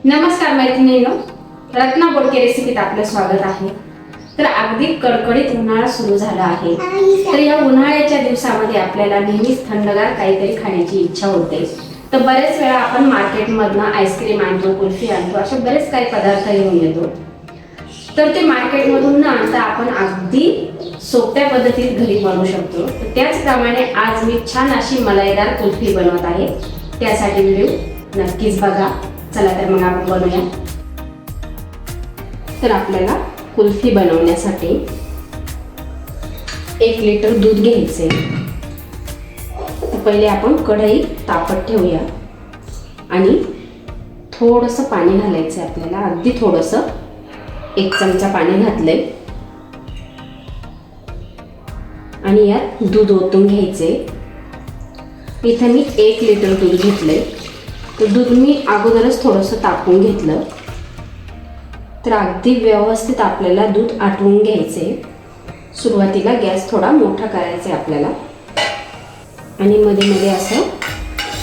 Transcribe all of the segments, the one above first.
नमस्कार मैत्रिणींनो, रत्ना बोडके रेसिपीत आपलं स्वागत आहे। तर अगदी कडकडीत उन्हाळा सुरू झाला आहे। तर या उन्हाळ्याच्या दिवसामध्ये आपल्याला नेहमीच थंडगार काहीतरी खाण्याची इच्छा होते। तर बरेच वेळा आपण मार्केटमधनं आईस्क्रीम आणतो, कुल्फी आणतो, असे बरेच काही पदार्थ घेऊन येतो। तर ते मार्केटमधून न आणता आपण अगदी सोप्या पद्धतीत घरी बनवू शकतो। त्याचप्रमाणे आज मी छान अशी मलाईदार कुल्फी बनवत आहे। त्यासाठी व्हिडिओ नक्कीच बघा। चला तर मग आपण बनवूया। तर आपल्याला कुल्फी बनवण्यासाठी 1 लिटर दूध घ्यायचे। पहिले आपण कढई तापत ठेवूया आणि थोडंसं पाणी घालायचं आपल्याला, अगदी थोडंसं, 1 चमचा पाणी घातले आणि यात दूध ओतून घ्यायचे। इथे मी 1 लिटर दूध घेतले। तर दूध मी अगोदरच थोडंसं तापवून घेतलं। तर अगदी व्यवस्थित आपल्याला दूध आटवून घ्यायचे। सुरुवातीला गॅस थोडा मोठा करायचा आपल्याला आणि मध्ये मध्ये असं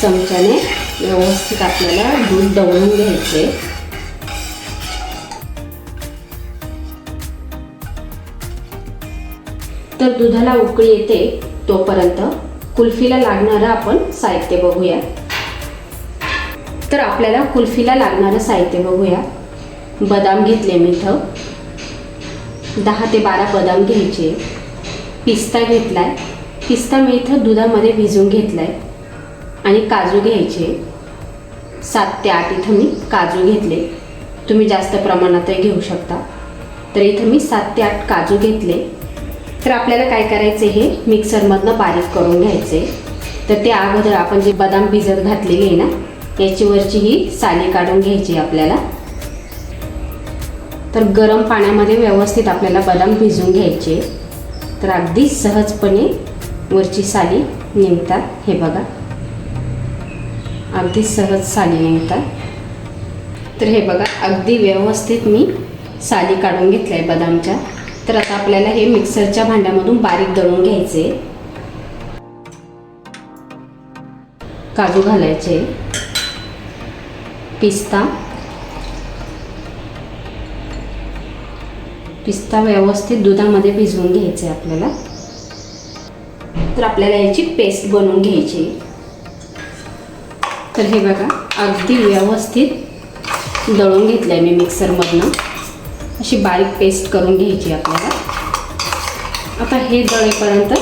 चमच्याने व्यवस्थित आपल्याला दूध ढवळून घ्यायचे। तर दुधाला उकळी येते तोपर्यंत कुल्फीला लागणारं आपण साहित्य बघूया। तर आपल्याला कुल्फीला लागणारं साहित्य बघूया। बदाम घेतले मी इथं 10 ते 12 बदाम घ्यायचे। पिस्ता घेतलाय, पिस्ता मी इथं दुधामध्ये भिजवून घेतलाय आणि काजू घ्यायचे 7 ते 8 इथं मी काजू घेतले। तुम्ही जास्त प्रमाणातही घेऊ शकता। तर इथं मी 7 ते 8 काजू घेतले। तर आपल्याला काय करायचे, हे मिक्सरमधनं बारीक करून घ्यायचे। तर ते अगोदर आपण जे बदाम भिजत घातलेली आहे ना, याची वरची ही साली काढून घ्यायची आपल्याला। तर गरम पाण्यामध्ये व्यवस्थित आपल्याला बदाम भिजवून घ्यायचे। तर अगदी सहजपणे वरची साली निघतात, हे बघा, अगदी सहज साली निघतात। तर हे बघा, अगदी व्यवस्थित मी साली काढून घेतल्या आहे बदामच्या। तर आता आपल्याला हे मिक्सरच्या भांड्यामधून बारीक दळून घ्यायचे। काजू घालायचे, पिस्ता व्यवस्थित दुधामध्ये भिजवून घ्यायचे आपल्याला। तर आपल्याला याची पेस्ट बनवून घ्यायची। तर हे बघा, अगदी व्यवस्थित दळून घेतलंय मी मिक्सरमधनं, अशी बारीक पेस्ट करून घ्यायची आपल्याला। आता हे दळेपर्यंत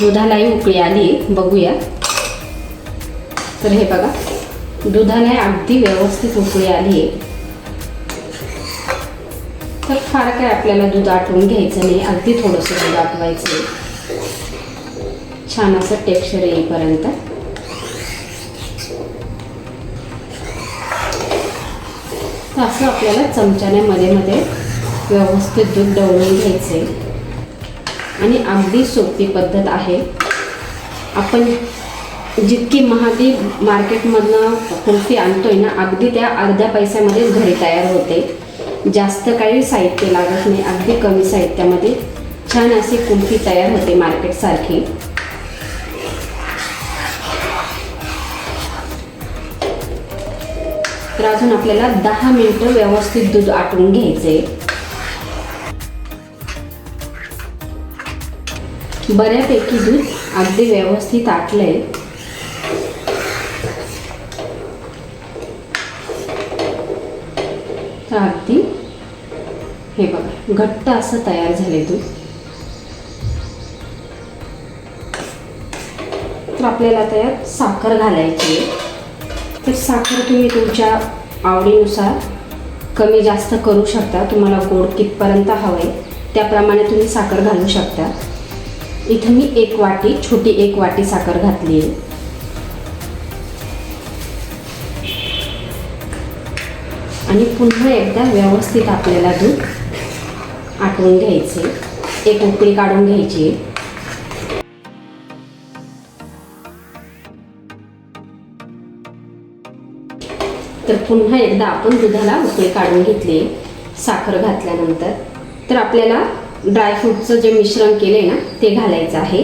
दुधालाही उकळी आली, बघूया। तर हे बघा, दुधाला अगदी व्यवस्थित उकळी आली आहे। तर फार काय आपल्याला दूध आटवून घ्यायचं नाही, अगदी थोडंसं दूध आटवायचं, छान असं टेक्स्चर येईपर्यंत। तर असं आपल्याला चमच्याने मध्ये मध्ये व्यवस्थित दूध ढवळून घ्यायचे आणि अगदी सोपी पद्धत आहे। आपण जितकी महागडी मार्केटमधनं कुल्फी आणतोय ना, अगदी त्या अर्ध्या पैशामध्येच घरी तयार होते। जास्त काही साहित्य लागत नाही, अगदी कमी साहित्यामध्ये छान अशी कुल्फी तयार होते मार्केटसारखी। तर अजून आपल्याला 10 मिनिटं व्यवस्थित दूध आटवून घ्यायचे। बऱ्यापैकी दूध अगदी व्यवस्थित आटलंय। तर अगदी हे बघा, घट्ट असं तयार झाले दूध। तर आपल्याला त्यात साखर घालायची आहे। तर साखर तुम्ही तुमच्या आवडीनुसार कमी जास्त करू शकता। तुम्हाला गोड कितपर्यंत हवंय त्याप्रमाणे तुम्ही साखर घालू शकता। इथं मी 1 वाटी, छोटी 1 वाटी साखर घातली आहे। आणि पुन्हा एकदा व्यवस्थित आपल्याला दूध आटवून घ्यायचे, एक उकळी काढून घ्यायची। तर पुन्हा एकदा आपण दुधाला उकळी काढून घेतली साखर घातल्यानंतर। तर आपल्याला ड्रायफ्रूटचं जे मिश्रण केले ना, ते घालायचं आहे।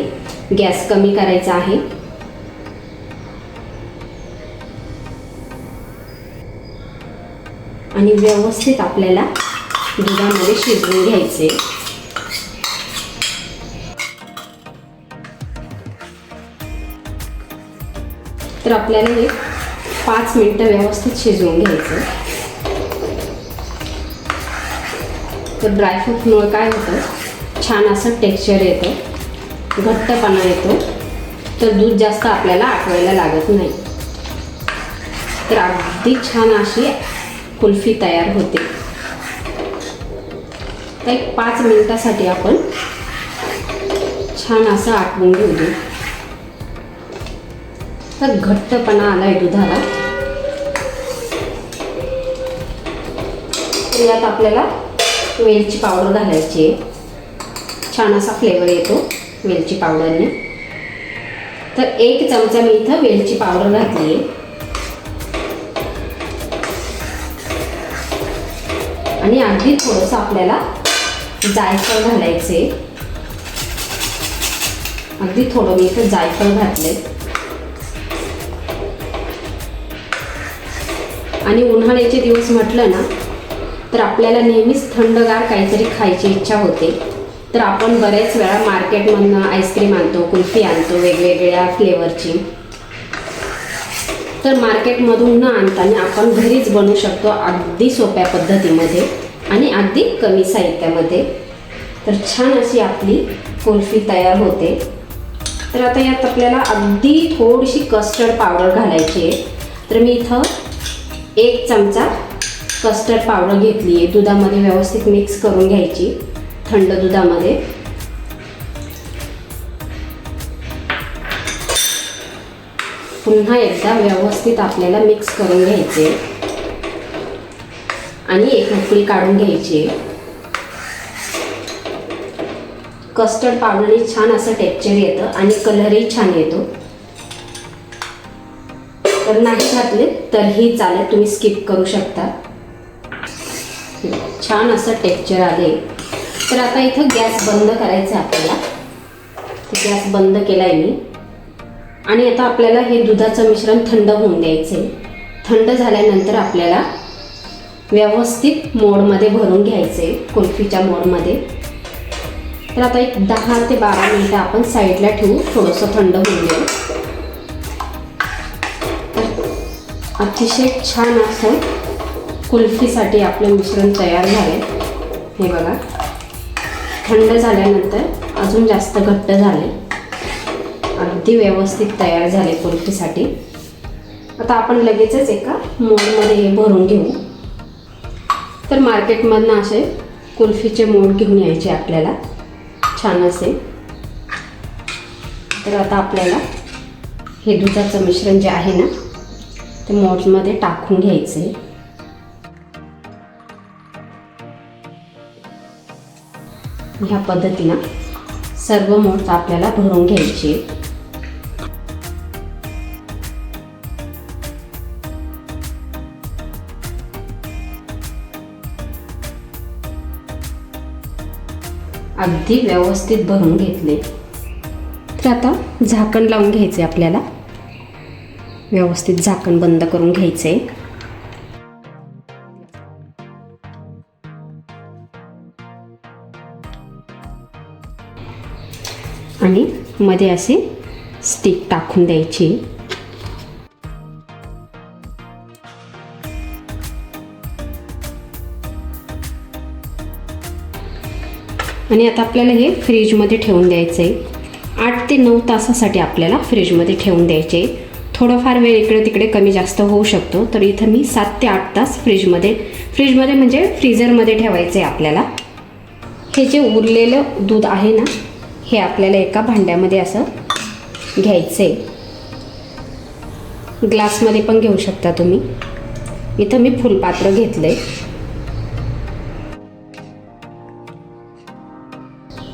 गॅस कमी करायचा आहे। आणि व्यवस्थित आपल्याला दुधामध्ये शिजवून घ्यायचे. तर आपल्याला हे 5 मिनिटं व्यवस्थित शिजवून घ्यायचं. तर ड्रायफ्रूटमुळे काय होतं, छान असं टेक्स्चर येतं, घट्टपणा येतो, तर दूध जास्त आपल्याला आटवायला लागत नाही. तर अगदी छान अशी कुल्फी तयार होते. तर एक 5 मिनिटासाठी आपण छान असं आटवून घेऊ दे. तर घट्टपणा आलाय दुधाला. तर यात आपल्याला वेलची पावडर घालायची आहे. छान असा फ्लेवर येतो वेलची पावडरने. तर 1 चमचा मी इथं वेलची पावडर घातली आहे. आणि अगदी थोडंसं आपल्याला जायफळ घालायचे. अगदी थोडं मी इथं जायफळ घातले. आणि उन्हाळ्याचे दिवस म्हटलं ना, तर आपल्याला नेहमीच थंडगार काहीतरी खायची इच्छा होते. तर आपण बऱ्याच वेळा मार्केटमधनं आईस्क्रीम आणतो, कुल्फी आणतो वेगवेगळ्या फ्लेवरची. तर मार्केटमधून न आणताना आपण घरीच बनवू शकतो अगदी सोप्या पद्धतीमध्ये आणि अगदी कमी साहित्यामध्ये. तर छान अशी आपली कुल्फी तयार होते. तर आता यात आपल्याला अगदी थोडीशी कस्टर्ड पावडर घालायची आहे. तर मी इथं 1 चमचा कस्टर्ड पावडर घेतली आहे. दुधामध्ये व्यवस्थित मिक्स करून घ्यायची, थंड दुधामध्ये. पुन्हा एकदा व्यवस्थित आपल्याला मिक्स करून घ्यायचे आणि एक उकळी काढून घ्यायची. कस्टर्ड पावडरने छान असं टेक्स्चर येतं आणि कलरही छान येतो. तर नाही घातले तरीही चालेल, तुम्ही स्किप करू शकता. छान असं टेक्स्चर आले. तर आता इथं गॅस बंद करायचा आपल्याला. गॅस बंद केलाय मी. आणि आता आपल्याला हे दुधाचं मिश्रण थंड होऊन द्यायचे. थंड झाल्यानंतर आपल्याला व्यवस्थित मोडमध्ये भरून घ्यायचे, कुल्फीच्या मोडमध्ये. तर आता एक 10 ते 12 मिनिटं आपण साईडला ठेवू, थोडंसं थंड होऊन देऊ. अतिशय छान असं कुल्फीसाठी आपलं मिश्रण तयार झाले. हे बघा, थंड झाल्यानंतर अजून जास्त घट्ट झाले, अगदी व्यवस्थित तयार झाले कुल्फीसाठी. आता आपण लगेचच एका मोडमध्ये हे भरून घेऊ. तर मार्केटमधनं असे कुल्फीचे मोड घेऊन यायचे आपल्याला, छान असे. तर आता आपल्याला हे दुधाचं मिश्रण जे आहे ना, ते मोडमध्ये टाकून घ्यायचे. ह्या पद्धतीनं सर्व मोड आपल्याला भरून घ्यायचे. अगदी व्यवस्थित भरून घेतले. तर आता झाकण लावून घ्यायचे आपल्याला. व्यवस्थित झाकण बंद करून घ्यायचे. आणि मध्ये असे स्टिक टाकून द्यायची. आणि आता आपल्याला हे फ्रीजमध्ये ठेवून द्यायचं आहे. 8 ते 9 तासासाठी आपल्याला फ्रीजमध्ये ठेवून द्यायचे. थोडंफार वेळ इकडे तिकडे कमी जास्त होऊ शकतो. तर इथं मी 7 ते 8 तास फ्रीजमध्ये म्हणजे फ्रीझरमध्ये ठेवायचं आहे आपल्याला. हे जे उरलेलं दूध आहे ना, हे आपल्याला एका भांड्यामध्ये असं घ्यायचं आहे. ग्लासमध्ये पण घेऊ शकता तुम्ही. इथं मी फुलपात्र घेतलं आहे.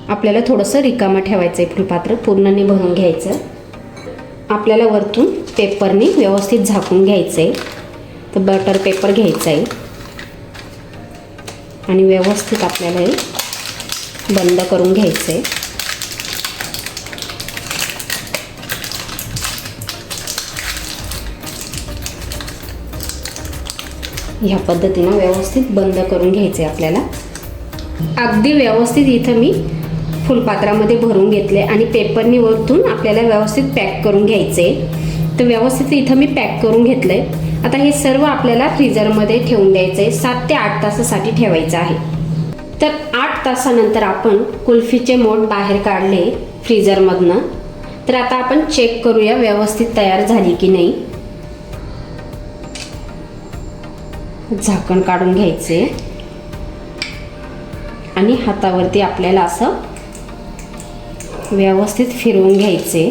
आपल्याला थोडंसं रिकामं ठेवायचं आहे फुलपात्र, पूर्णने भरून घ्यायचं. आपल्याला वरतून पेपरने व्यवस्थित झाकून घ्यायचं आहे. तर बटर पेपर घ्यायचं आहे आणि व्यवस्थित आपल्याला हे बंद करून घ्यायचं आहे. ह्या पद्धतीनं व्यवस्थित बंद करून घ्यायचं आहे आपल्याला. अगदी व्यवस्थित इथं मी फुलपात्रामध्ये भरून घेतले आणि पेपरनी वरतून आपल्याला व्यवस्थित पॅक करून घ्यायचं आहे. तर व्यवस्थित इथं मी पॅक करून घेतलं आहे. आता हे सर्व आपल्याला फ्रीजरमध्ये ठेवून द्यायचं आहे. 7 ते 8 तासासाठी ठेवायचं आहे. तर 8 तासानंतर आपण कुल्फीचे मोड बाहेर काढले फ्रीजरमधनं. तर आता आपण चेक करूया व्यवस्थित तयार झाली की नाही. झाकण काढून घ्यायचे आणि हातावरती आपल्याला असं व्यवस्थित फिरवून घ्यायचे.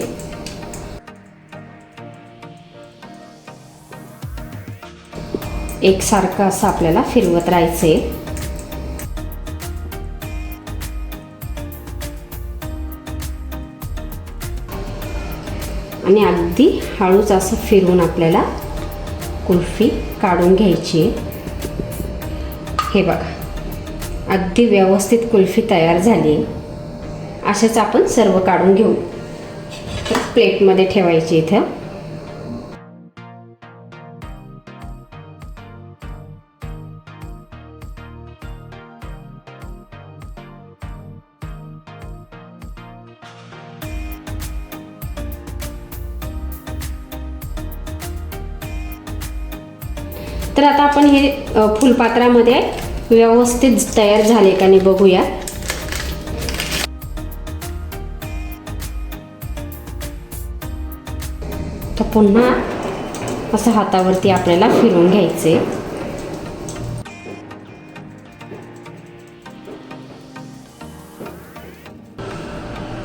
एकसारखं असं आपल्याला फिरवत राहायचे. आणि अगदी हळूच असं फिरवून आपल्याला कुल्फी काढून घ्यायची. हे बघा, अगदी व्यवस्थित कुल्फी तयार झाली. अशाच आपण सर्व काढून घेऊ. प्लेटमध्ये ठेवायची इथं. तर आता आपण हे फुलपात्रामध्ये व्यवस्थित तयार झाले का नाही बघूया. तर पुन्हा असं हातावरती आपल्याला फिरवून घ्यायचे.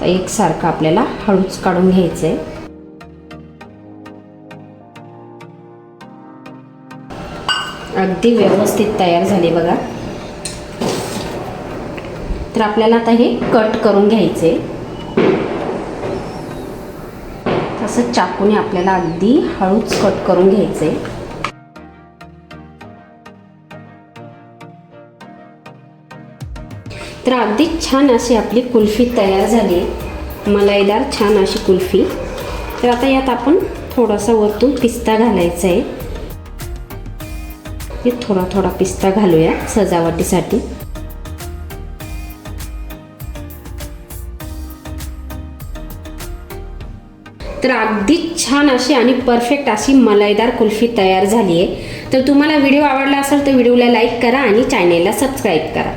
तर एकसारखं आपल्याला हळूच काढून घ्यायचे. अगदी व्यवस्थित तयार झाले बघा. तर आपल्याला आता हे कट करून घ्यायचे. तसं चाकूने आपल्याला अगदी हळूच कट करून घ्यायचे. तर अगदी छान अशी आपली कुल्फी तयार झाली. मलाईदार छान अशी कुल्फी. तर आता यात आपण थोडासा वरतून पिस्ता घालायचा आहे. हे थोडा थोडा पिस्ता घालूया सजावटीसाठी. तर अगदी छान अशी आणि परफेक्ट अशी मलाईदार कुल्फी तयार झाली आहे. तर तुम्हाला व्हिडिओ आवडला असेल तर व्हिडिओला लाईक करा आणि चॅनेलला सबस्क्राईब करा.